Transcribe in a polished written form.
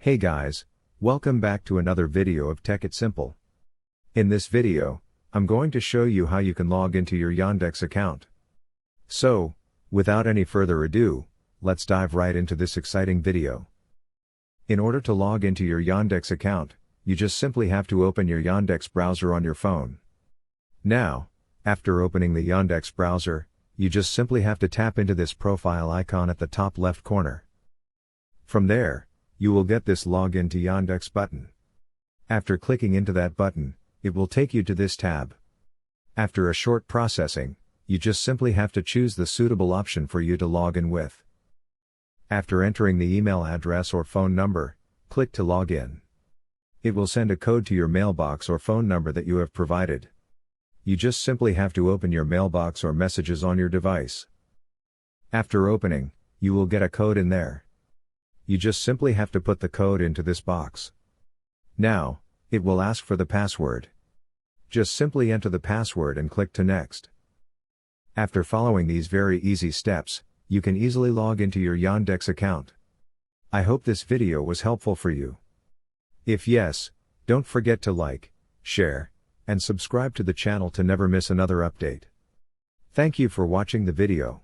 Hey guys, welcome back to another video of Tech It Simple. In this video, I'm going to show you how you can log into your Yandex account. So, without any further ado, let's dive right into this exciting video. In order to log into your Yandex account, you just simply have to open your Yandex browser on your phone. Now, after opening the Yandex browser, you just simply have to tap into this profile icon at the top left corner. From there, you will get this Login to Yandex button. After clicking into that button, it will take you to this tab. After a short processing, you just simply have to choose the suitable option for you to log in with. After entering the email address or phone number, click to log in. It will send a code to your mailbox or phone number that you have provided. You just simply have to open your mailbox or messages on your device. After opening, you will get a code in there. You just simply have to put the code into this box. Now, it will ask for the password. Just simply enter the password and click to Next. After following these very easy steps, you can easily log into your Yandex account. I hope this video was helpful for you. If yes, don't forget to like, share, and subscribe to the channel to never miss another update. Thank you for watching the video.